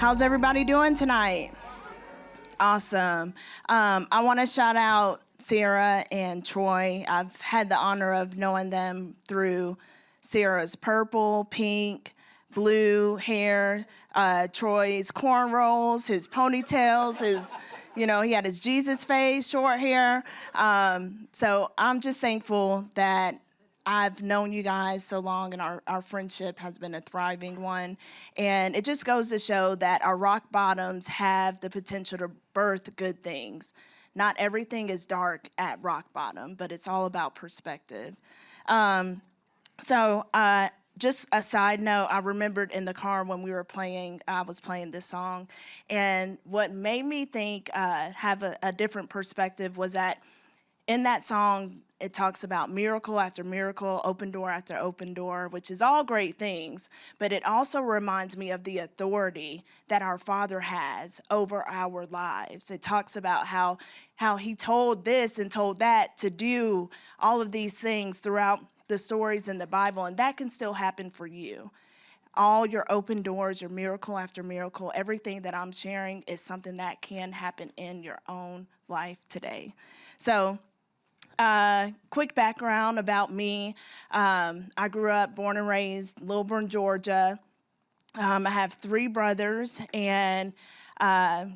How's everybody doing tonight? Awesome. I want to shout out Sarah and Troy. I've had the honor of knowing them through Sarah's purple, pink, blue hair, Troy's cornrows, his ponytails, he had his Jesus face, short hair. So I'm just thankful that I've known you guys so long, and our friendship has been a thriving one. And it just goes to show that our rock bottoms have the potential to birth good things. Not everything is dark at rock bottom, but it's all about perspective. Just a side note, I remembered in the car when I was playing this song, and what made me think, have a different perspective was that in that song, it talks about miracle after miracle, open door after open door, which is all great things, but it also reminds me of the authority that our Father has over our lives. It talks about how he told this and told that to do all of these things throughout the stories in the Bible, and that can still happen for you. All your open doors, your miracle after miracle, everything that I'm sharing is something that can happen in your own life today. So, quick background about me. I grew up, born and raised, Lilburn, Georgia. I have 3 brothers, and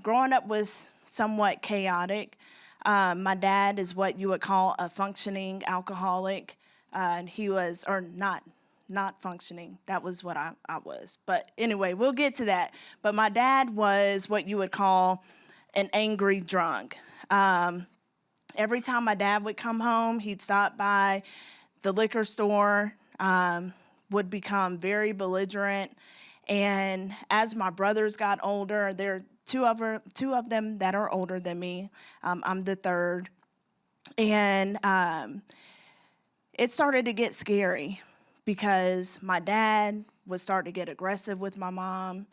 growing up was somewhat chaotic. My dad is what you would call a functioning alcoholic. And he was, or not functioning. That was what I was. But anyway, we'll get to that. But my dad was what you would call an angry drunk. Every time my dad would come home, he'd stop by the liquor store, would become very belligerent. And as my brothers got older, there are two of them that are older than me. I'm the third. And it started to get scary because my dad would start to get aggressive with my mom.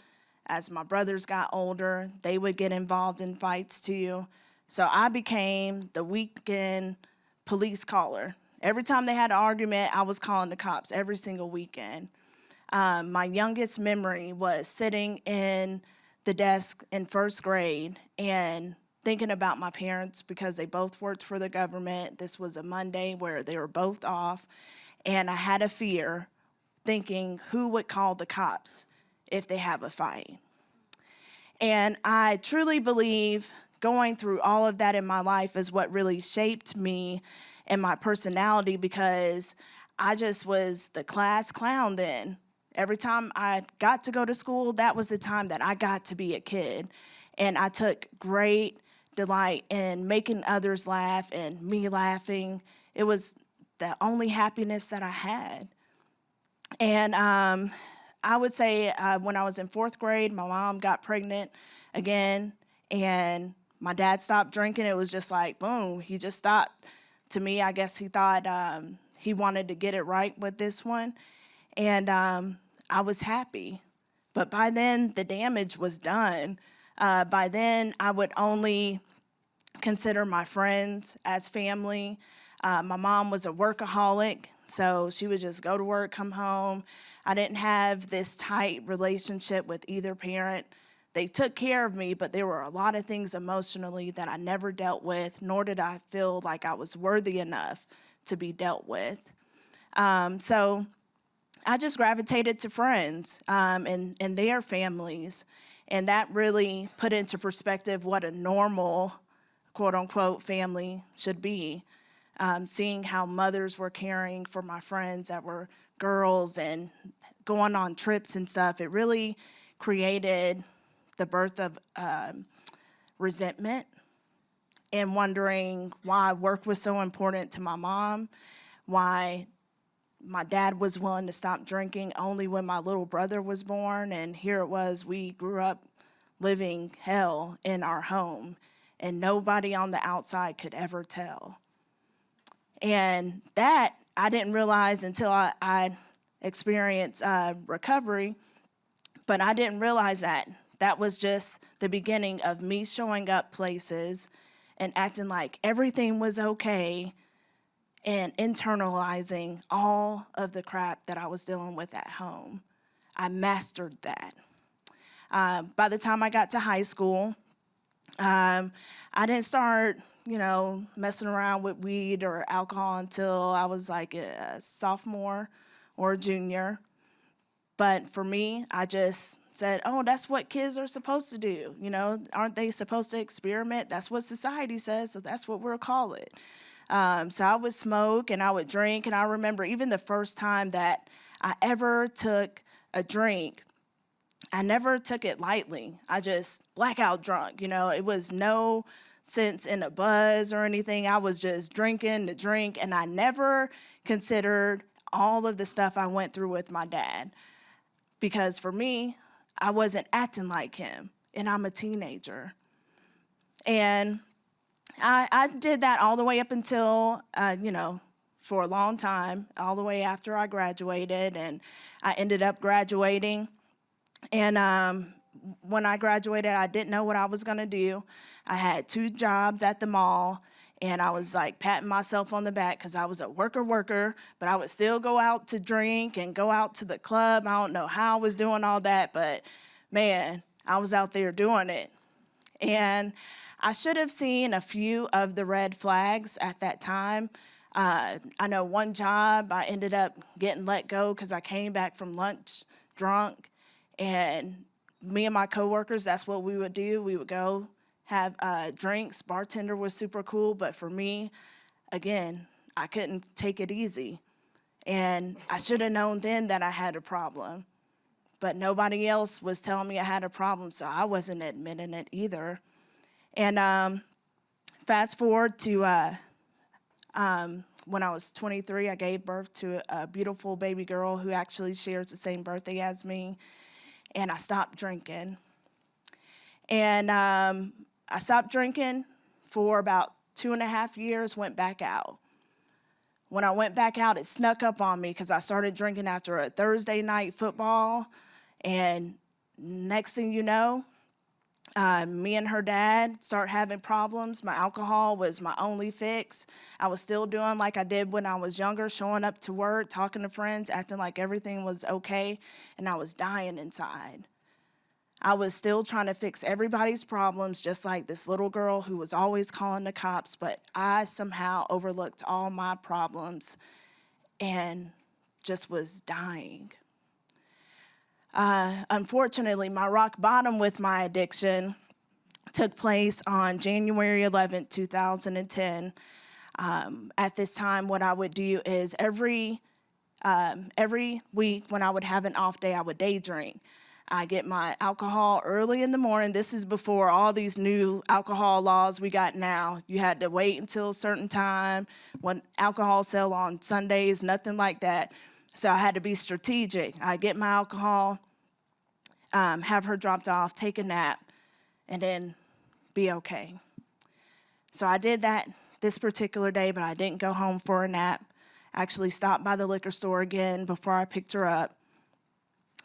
As my brothers got older, they would get involved in fights too. So I became the weekend police caller. Every time they had an argument, I was calling the cops every single weekend. My youngest memory was sitting in the desk in first grade and thinking about my parents because they both worked for the government. This was a Monday where they were both off, and I had a fear thinking, who would call the cops if they have a fight? And I truly believe going through all of that in my life is what really shaped me and my personality, because I just was the class clown then. Every time I got to go to school, that was the time that I got to be a kid. And I took great delight in making others laugh and me laughing. It was the only happiness that I had. And I would say when I was in 4th grade, my mom got pregnant again, and my dad stopped drinking. It was just like, boom, he just stopped. To me, I guess he thought he wanted to get it right with this one. And I was happy. But by then, the damage was done. By then, I would only consider my friends as family. My mom was a workaholic, so she would just go to work, come home. I didn't have this tight relationship with either parent. They took care of me, but there were a lot of things emotionally that I never dealt with, nor did I feel like I was worthy enough to be dealt with. So I just gravitated to friends and their families, and that really put into perspective what a normal, quote-unquote, family should be. Seeing how mothers were caring for my friends that were girls and going on trips and stuff, it really created the birth of resentment and wondering why work was so important to my mom, why my dad was willing to stop drinking only when my little brother was born, and here it was, we grew up living hell in our home, and nobody on the outside could ever tell. And that I didn't realize until I experienced recovery, but I didn't realize that. That was just the beginning of me showing up places and acting like everything was okay and internalizing all of the crap that I was dealing with at home. I mastered that. By the time I got to high school, I didn't start, messing around with weed or alcohol until I was like a sophomore or a junior. But for me, I just said, oh, that's what kids are supposed to do. Aren't they supposed to experiment? That's what society says, so that's what we'll call it. So I would smoke and I would drink. And I remember even the first time that I ever took a drink, I never took it lightly. I just blackout drunk. It was no sense in a buzz or anything. I was just drinking to drink, and I never considered all of the stuff I went through with my dad. Because for me, I wasn't acting like him, and I'm a teenager. And I did that all the way up until, for a long time, all the way after I graduated, and I ended up graduating. And when I graduated, I didn't know what I was going to do. I had 2 jobs at the mall, and I was like patting myself on the back because I was a worker, but I would still go out to drink and go out to the club. I don't know how I was doing all that, but man, I was out there doing it. And I should have seen a few of the red flags at that time. I know one job, I ended up getting let go because I came back from lunch drunk. And me and my coworkers, that's what we would do. We would go have drinks. Bartender was super cool, but for me, again, I couldn't take it easy. And I should have known then that I had a problem. But nobody else was telling me I had a problem, so I wasn't admitting it either. And fast forward to when I was 23, I gave birth to a beautiful baby girl who actually shares the same birthday as me. And I stopped drinking. And I stopped drinking for about 2.5 years, went back out. When I went back out, it snuck up on me because I started drinking after a Thursday night football. And next thing you know, me and her dad start having problems. My alcohol was my only fix. I was still doing like I did when I was younger, showing up to work, talking to friends, acting like everything was okay, and I was dying inside. I was still trying to fix everybody's problems, just like this little girl who was always calling the cops, but I somehow overlooked all my problems and just was dying. Unfortunately, my rock bottom with my addiction took place on January 11th, 2010. At this time, what I would do is every week when I would have an off day, I would day drink. I get my alcohol early in the morning. This is before all these new alcohol laws we got now. You had to wait until a certain time when alcohol sell on Sundays, nothing like that. So I had to be strategic. I get my alcohol, have her dropped off, take a nap, and then be okay. So I did that this particular day, but I didn't go home for a nap. I actually stopped by the liquor store again before I picked her up.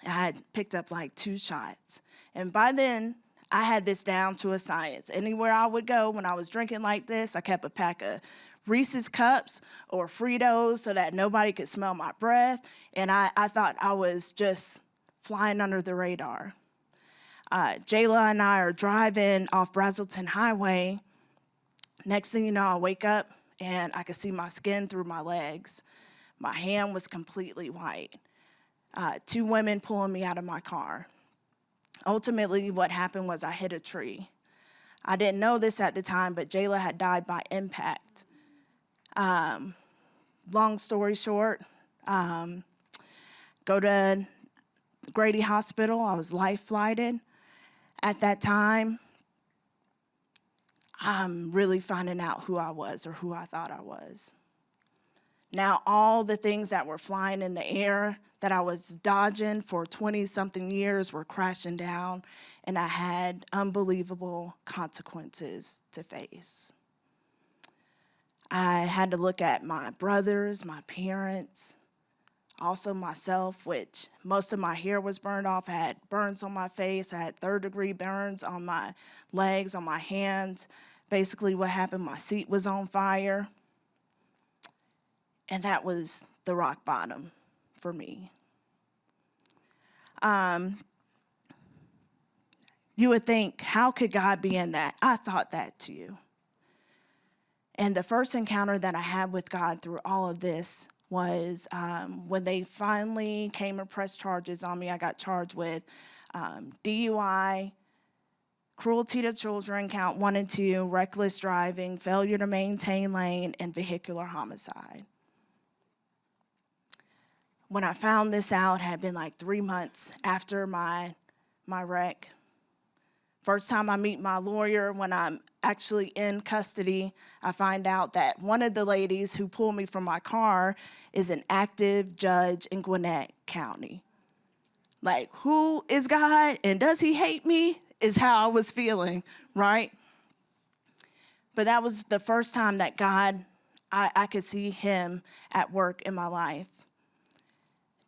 I had picked up like 2 shots. And by then, I had this down to a science. Anywhere I would go when I was drinking like this, I kept a pack of Reese's Cups or Fritos so that nobody could smell my breath. And I thought I was just flying under the radar. Jayla and I are driving off Brazelton Highway. Next thing you know, I wake up and I could see my skin through my legs. My hand was completely white. 2 women pulling me out of my car. Ultimately, what happened was I hit a tree. I didn't know this at the time, but Jayla had died by impact. Long story short, go to Grady Hospital. I was life flighted. At that time, I'm really finding out who I was or who I thought I was. Now, all the things that were flying in the air that I was dodging for 20-something years were crashing down, and I had unbelievable consequences to face. I had to look at my brothers, my parents, also myself, which most of my hair was burned off. I had burns on my face. I had 3rd-degree burns on my legs, on my hands. Basically, what happened, my seat was on fire. And that was the rock bottom for me. You would think, how could God be in that? I thought that too. And the first encounter that I had with God through all of this was when they finally came and pressed charges on me. I got charged with DUI, cruelty to children, count 1 and 2, reckless driving, failure to maintain lane, and vehicular homicide. When I found this out, it had been like 3 months after my wreck. First time I meet my lawyer, when I'm actually in custody, I find out that one of the ladies who pulled me from my car is an active judge in Gwinnett County. Like, who is God and does he hate me is how I was feeling, right? But that was the first time that God, I could see him at work in my life.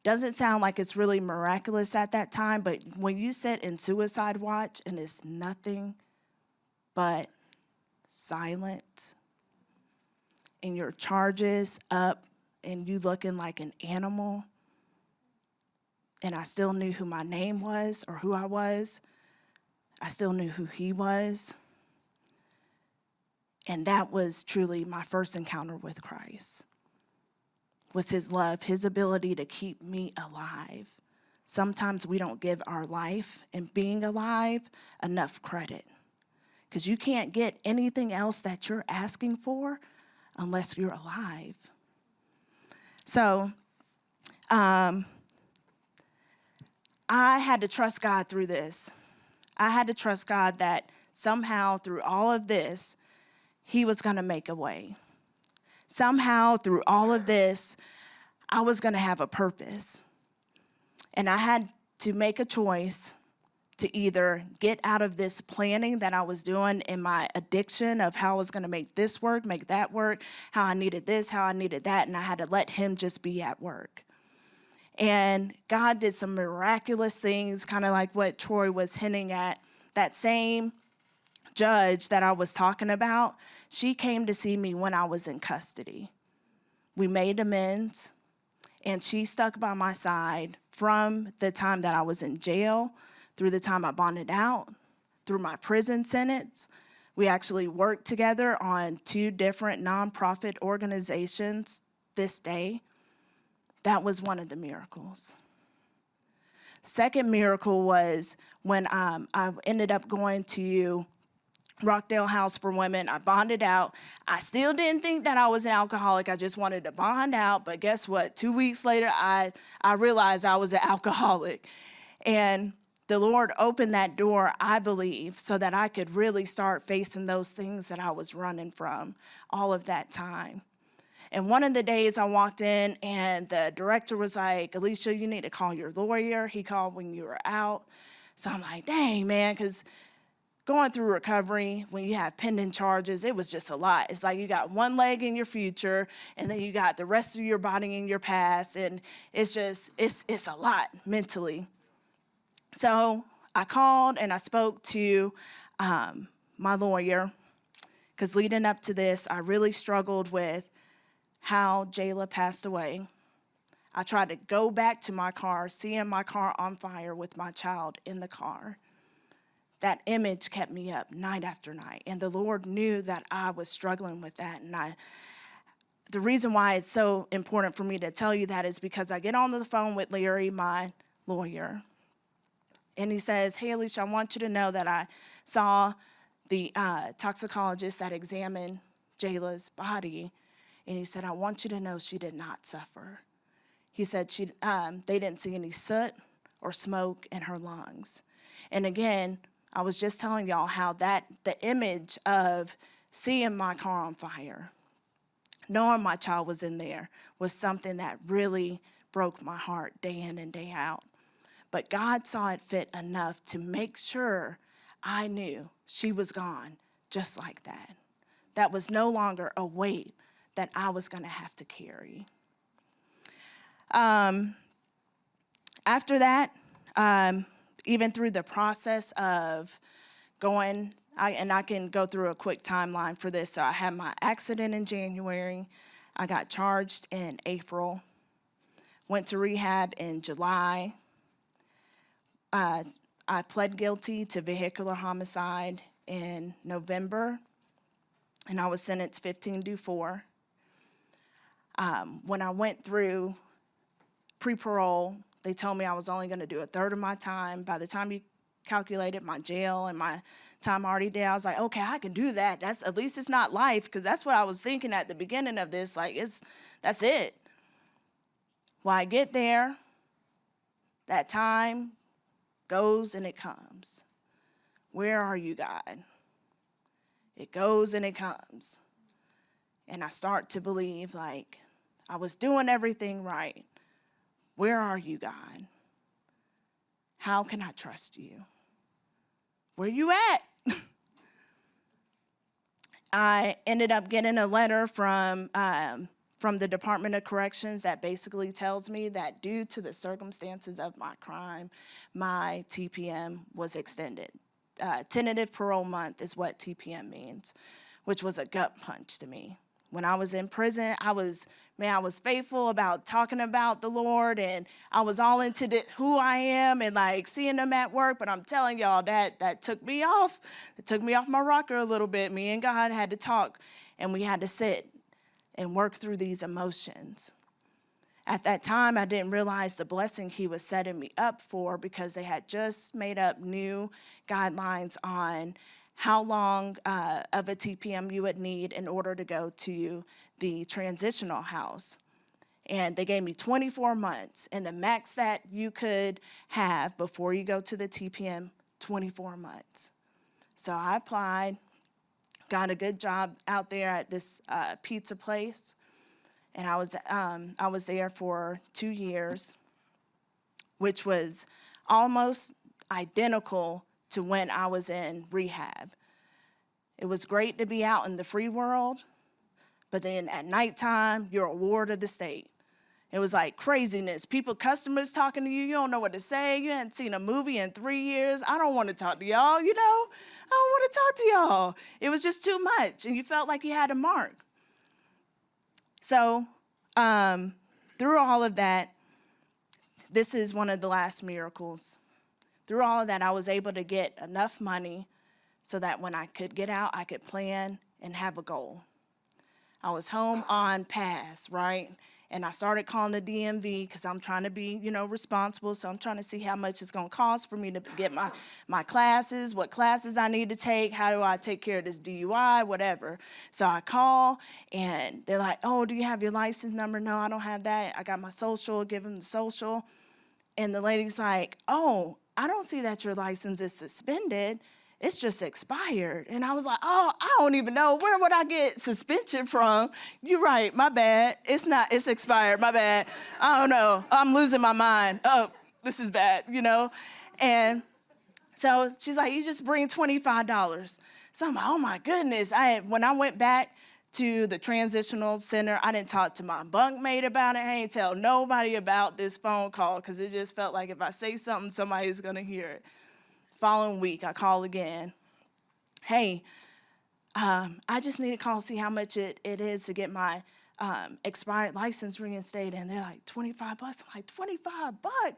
Doesn't sound like it's really miraculous at that time, but when you sit in suicide watch and it's nothing but silence and your charges up and you looking like an animal, and I still knew who my name was or who I was, I still knew who he was, and that was truly my first encounter with Christ. Was his love, his ability to keep me alive. Sometimes we don't give our life and being alive enough credit, because you can't get anything else that you're asking for unless you're alive. So I had to trust God through this. I had to trust God that somehow through all of this, he was going to make a way. Somehow through all of this, I was going to have a purpose. And I had to make a choice to either get out of this planning that I was doing in my addiction of how I was going to make this work, make that work, how I needed this, how I needed that, and I had to let him just be at work. And God did some miraculous things, kind of like what Troy was hinting at. That same judge that I was talking about, she came to see me when I was in custody. We made amends, and she stuck by my side from the time that I was in jail, through the time I bonded out, through my prison sentence. We actually worked together on 2 different nonprofit organizations this day. That was one of the miracles. Second miracle was when I ended up going to Rockdale House for Women. I bonded out. I still didn't think that I was an alcoholic. I just wanted to bond out. But guess what? 2 weeks later, I realized I was an alcoholic. And the Lord opened that door, I believe, so that I could really start facing those things that I was running from all of that time. And one of the days I walked in and the director was like, Alicia, you need to call your lawyer. He called when you were out. So I'm like, dang, man, because going through recovery, when you have pending charges, it was just a lot. It's like you got one leg in your future, and then you got the rest of your body in your past, and it's a lot mentally. So I called and I spoke to my lawyer, because leading up to this, I really struggled with how Jayla passed away. I tried to go back to my car, seeing my car on fire with my child in the car. That image kept me up night after night, and the Lord knew that I was struggling with that. And the reason why it's so important for me to tell you that is because I get on the phone with Larry, my lawyer, and he says, hey, Alicia, I want you to know that I saw the toxicologist that examined Jayla's body, and he said, I want you to know she did not suffer. He said they didn't see any soot or smoke in her lungs. And again, I was just telling y'all how the image of seeing my car on fire, knowing my child was in there, was something that really broke my heart day in and day out. But God saw it fit enough to make sure I knew she was gone just like that. That was no longer a weight that I was going to have to carry. After that, even through the process of going, I can go through a quick timeline for this. So I had my accident in January. I got charged in April. Went to rehab in July. I pled guilty to vehicular homicide in November, and I was sentenced 15-4. When I went through pre-parole, they told me I was only going to do a third of my time. By the time you calculated my jail and my time already there, I was like, okay, I can do that. That's at least it's not life, because that's what I was thinking at the beginning of this. Like, that's it. Well, I get there, that time goes and it comes. Where are you, God? It goes and it comes. And I start to believe, like, I was doing everything right. Where are you, God? How can I trust you? Where you at? I ended up getting a letter from the Department of Corrections that basically tells me that due to the circumstances of my crime, my TPM was extended. Tentative parole month is what TPM means, which was a gut punch to me. When I was in prison, I was faithful about talking about the Lord, and I was all into who I am and like seeing them at work. But I'm telling y'all that took me off. It took me off my rocker a little bit. Me and God had to talk, and we had to sit and work through these emotions. At that time, I didn't realize the blessing he was setting me up for, because they had just made up new guidelines on how long of a TPM you would need in order to go to the transitional house. And they gave me 24 months, and the max that you could have before you go to the TPM, 24 months. So I applied, got a good job out there at this pizza place, and I was there for 2 years, which was almost identical to when I was in rehab. It was great to be out in the free world, but then at nighttime, you're a ward of the state. It was like craziness. Customers talking to you, you don't know what to say. You hadn't seen a movie in 3 years. I don't want to talk to y'all, I don't want to talk to y'all. It was just too much, and you felt like you had a mark. So through all of that, this is one of the last miracles. Through all of that, I was able to get enough money so that when I could get out, I could plan and have a goal. I was home on pass, right? And I started calling the DMV because I'm trying to be, responsible. So I'm trying to see how much it's going to cost for me to get my classes, what classes I need to take, how do I take care of this DUI, whatever. So I call, and they're like, oh, do you have your license number? No, I don't have that. I got my social, give them the social. And the lady's like, oh, I don't see that your license is suspended. It's just expired. And I was like, oh, I don't even know. Where would I get suspension from? You're right, my bad. It's expired, my bad. I don't know. I'm losing my mind. Oh, this is bad, And so she's like, you just bring $25. So I'm like, oh my goodness. When I went back to the transitional center, I didn't talk to my bunkmate about it. I ain't tell nobody about this phone call, because it just felt like if I say something, somebody's going to hear it. Following week, I call again. Hey, I just need to call see how much it is to get my expired license reinstated. And they're like, $25? I'm like, $25?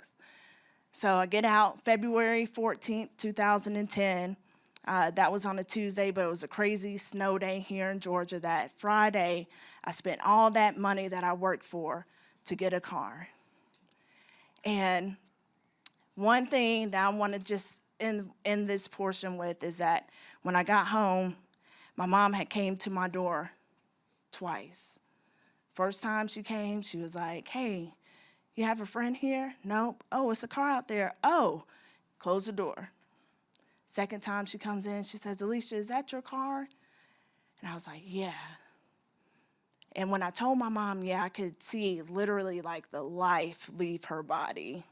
So I get out February 14th, 2010. That was on a Tuesday, but it was a crazy snow day here in Georgia. That Friday, I spent all that money that I worked for to get a car. And one thing that I want to just in this portion with is that when I got home, my mom had came to my door twice. First time she came, she was like, hey, you have a friend here? Nope. Oh, it's a car out there. Oh, close the door. Second time she comes in, she says, Alicia, is that your car? And I was like, yeah. And when I told my mom, yeah, I could see literally like the life leave her body.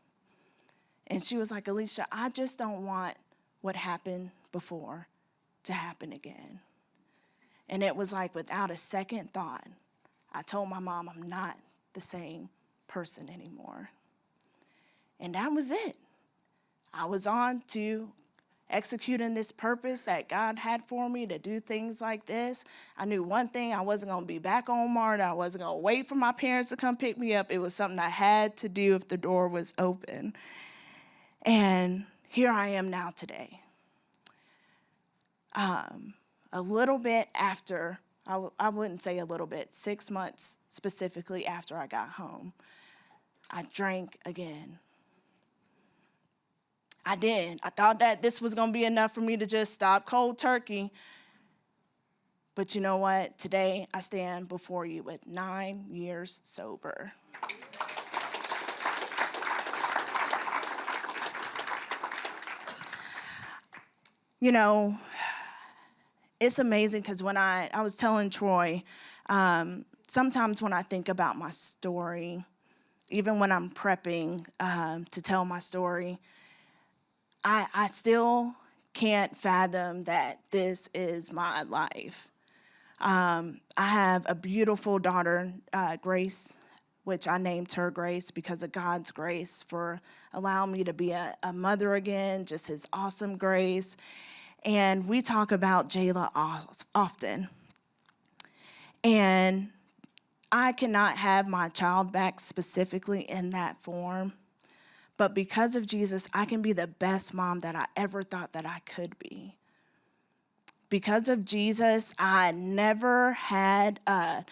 And she was like, Alicia, I just don't want what happened before to happen again. And it was like without a second thought, I told my mom I'm not the same person anymore. And that was it. I was on to executing this purpose that God had for me to do things like this. I knew one thing, I wasn't going to be back on MARTA. I wasn't going to wait for my parents to come pick me up. It was something I had to do if the door was open. And here I am now today. A little bit after, I wouldn't say a little bit, 6 months specifically after I got home, I drank again. I did. I thought that this was going to be enough for me to just stop cold turkey. But you know what? Today I stand before you with 9 years sober. You know, it's amazing because when I was telling Troy, sometimes when I think about my story, even when I'm prepping to tell my story, I still can't fathom that this is my life. I have a beautiful daughter, Grace, which I named her Grace because of God's grace for allowing me to be a mother again, just his awesome grace. And we talk about Jayla often. And I cannot have my child back specifically in that form. But because of Jesus, I can be the best mom that I ever thought that I could be. Because of Jesus, I never had a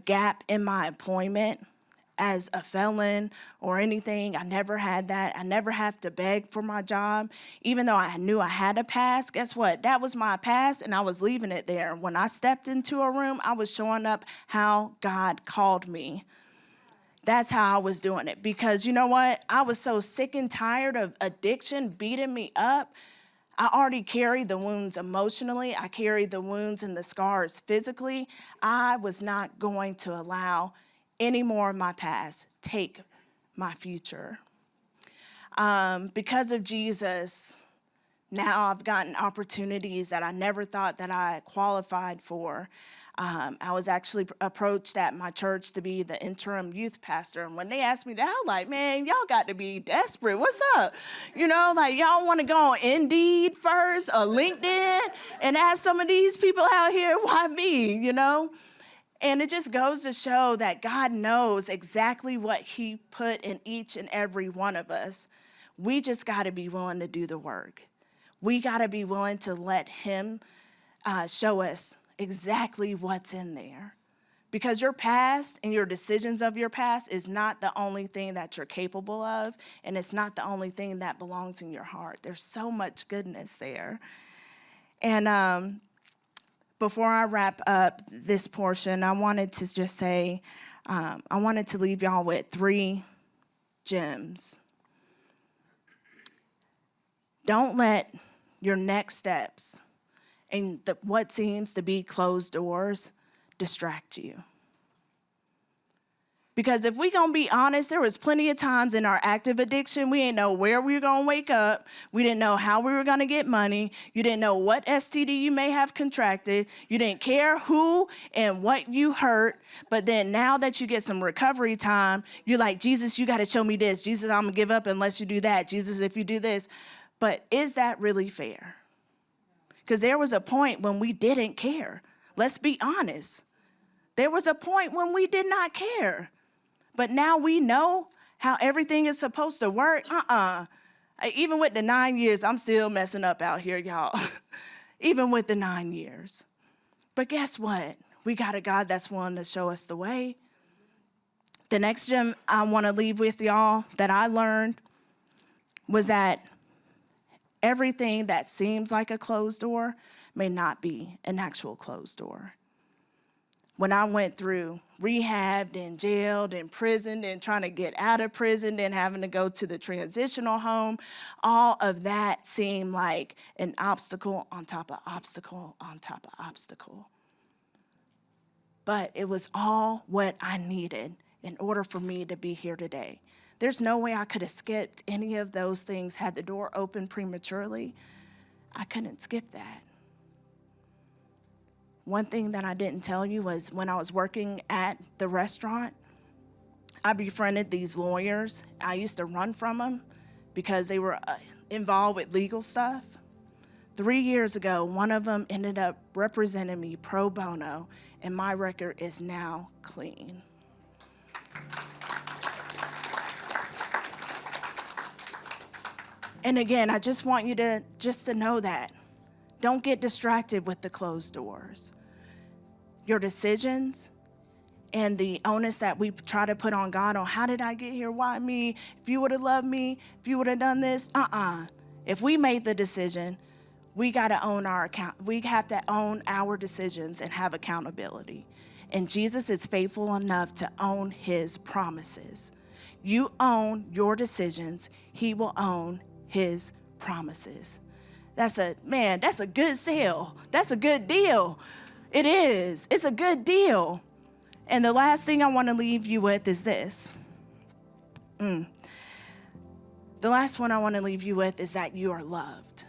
gap in my employment as a felon or anything. I never had that. I never have to beg for my job. Even though I knew I had a pass, guess what? That was my pass, and I was leaving it there. When I stepped into a room, I was showing up how God called me. That's how I was doing it. Because you know what? I was so sick and tired of addiction beating me up. I already carried the wounds emotionally. I carried the wounds and the scars physically. I was not going to allow any more of my past take my future. Because of Jesus, now I've gotten opportunities that I never thought that I qualified for. I was actually approached at my church to be the interim youth pastor. And when they asked me that, I was like, man, y'all got to be desperate. What's up? You know, like y'all want to go on Indeed first or LinkedIn and ask some of these people out here, why me, you know? And it just goes to show that God knows exactly what he put in each and every one of us. We just got to be willing to do the work. We got to be willing to let him show us exactly what's in there. Because your past and your decisions of your past is not the only thing that you're capable of, and it's not the only thing that belongs in your heart. There's so much goodness there. And before I wrap up this portion, I wanted to just say, I wanted to leave y'all with 3 gems. Don't let your next steps and what seems to be closed doors distract you. Because if we gonna be honest, there was plenty of times in our active addiction, we didn't know where we were gonna wake up. We didn't know how we were gonna get money. You didn't know what STD you may have contracted. You didn't care who and what you hurt. But then now that you get some recovery time, you're like, Jesus, you gotta show me this. Jesus, I'm gonna give up unless you do that. Jesus, if you do this. But is that really fair? Because there was a point when we didn't care. Let's be honest. There was a point when we did not care. But now we know how everything is supposed to work. Even with the 9 years, I'm still messing up out here, y'all. Even with the 9 years. But guess what? We got a God that's willing to show us the way. The next gem I want to leave with y'all that I learned was that everything that seems like a closed door may not be an actual closed door. When I went through rehabbed and jailed and prisoned and trying to get out of prison and having to go to the transitional home, all of that seemed like an obstacle on top of obstacle on top of obstacle. But it was all what I needed in order for me to be here today. There's no way I could have skipped any of those things had the door opened prematurely. I couldn't skip that. One thing that I didn't tell you was when I was working at the restaurant, I befriended these lawyers. I used to run from them because they were involved with legal stuff. 3 years ago, one of them ended up representing me pro bono, and my record is now clean. And again, I just want you to know that. Don't get distracted with the closed doors. Your decisions and the onus that we try to put on God on how did I get here? Why me? If you would have loved me, if you would have done this, If we made the decision, we got to own our account. We have to own our decisions and have accountability. And Jesus is faithful enough to own his promises. You own your decisions. He will own his promises. That's a good sale. That's a good deal. It is. It's a good deal. And the last thing I want to leave you with is this. The last one I want to leave you with is that you are loved.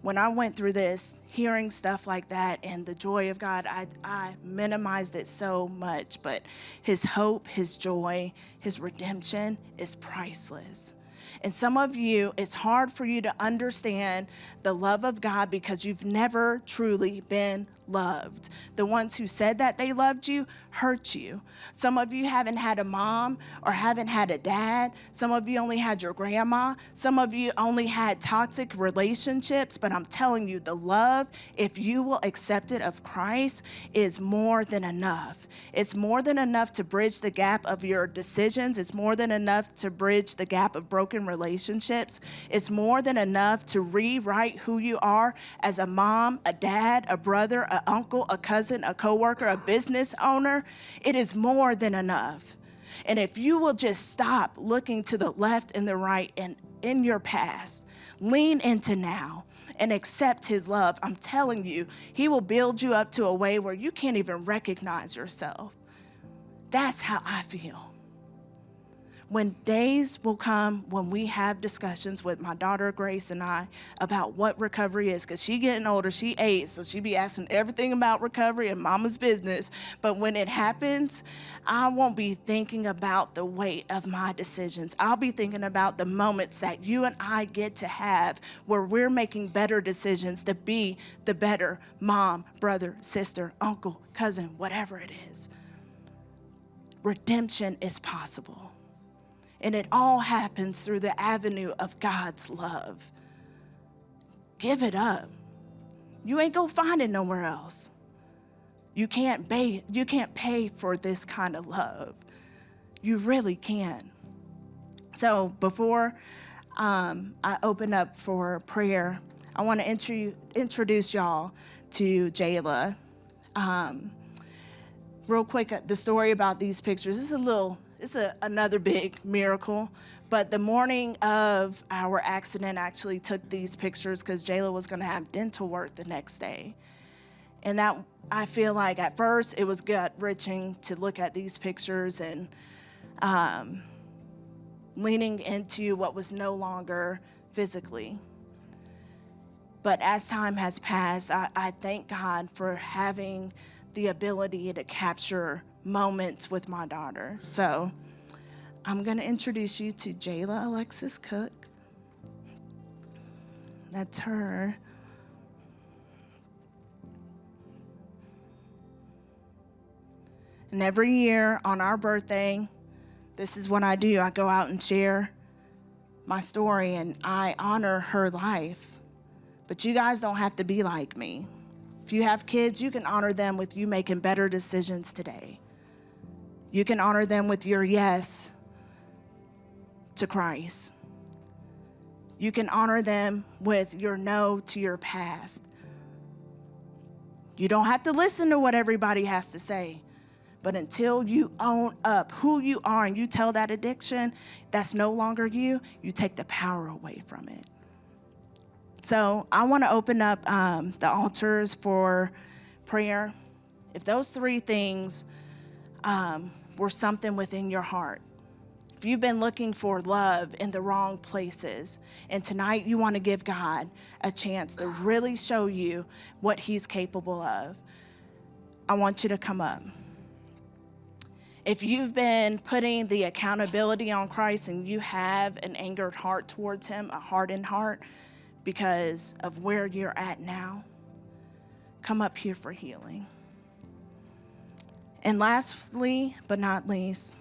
When I went through this, hearing stuff like that and the joy of God, I minimized it so much, but his hope, his joy, his redemption is priceless. And some of you, it's hard for you to understand the love of God because you've never truly been loved. The ones who said that they loved you hurt you. Some of you haven't had a mom or haven't had a dad. Some of you only had your grandma. Some of you only had toxic relationships. But I'm telling you, the love, if you will accept it, of Christ is more than enough. It's more than enough to bridge the gap of your decisions. It's more than enough to bridge the gap of broken relationships. It's more than enough to rewrite who you are as a mom, a dad, a brother, an uncle, a cousin, a coworker, a business owner. It is more than enough. And if you will just stop looking to the left and the right and in your past, lean into now and accept his love, I'm telling you, he will build you up to a way where you can't even recognize yourself. That's how I feel. When days will come when we have discussions with my daughter Grace and I about what recovery is, because she getting older, she 8, so she be asking everything about recovery and mama's business. But when it happens, I won't be thinking about the weight of my decisions. I'll be thinking about the moments that you and I get to have where we're making better decisions to be the better mom, brother, sister, uncle, cousin, whatever it is. Redemption is possible. And it all happens through the avenue of God's love. Give it up. You ain't gonna find it nowhere else. You can't pay for this kind of love. You really can. So before I open up for prayer, I want to introduce y'all to Jayla. Real quick, the story about these pictures. It's another big miracle. But the morning of our accident, I actually took these pictures because Jayla was going to have dental work the next day. And that, I feel like at first it was gut-wrenching to look at these pictures and leaning into what was no longer physically. But as time has passed, I thank God for having the ability to capture moments with my daughter. So I'm going to introduce you to Jayla Alexis Cook. That's her. And every year on our birthday, this is what I do. I go out and share my story and I honor her life. But you guys don't have to be like me. If you have kids, you can honor them with you making better decisions today. You can honor them with your yes to Christ. You can honor them with your no to your past. You don't have to listen to what everybody has to say. But until you own up who you are and you tell that addiction that's no longer you, you take the power away from it. So I want to open up the altars for prayer. If those 3 things were something within your heart, if you've been looking for love in the wrong places, and tonight you want to give God a chance to really show you what he's capable of, I want you to come up. If you've been putting the accountability on Christ and you have an angered heart towards him, a hardened heart, because of where you're at now, come up here for healing. And lastly, but not least,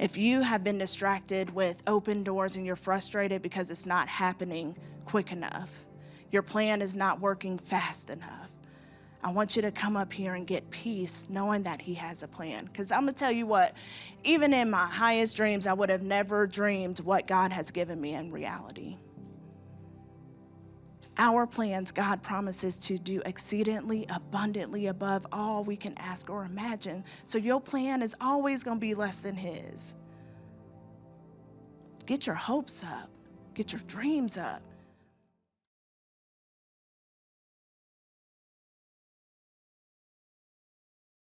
If you have been distracted with open doors and you're frustrated because it's not happening quick enough, your plan is not working fast enough, I want you to come up here and get peace knowing that he has a plan. Because I'm going to tell you what, even in my highest dreams, I would have never dreamed what God has given me in reality. Our plans, God promises to do exceedingly abundantly above all we can ask or imagine. So your plan is always going to be less than his. Get your hopes up. Get your dreams up.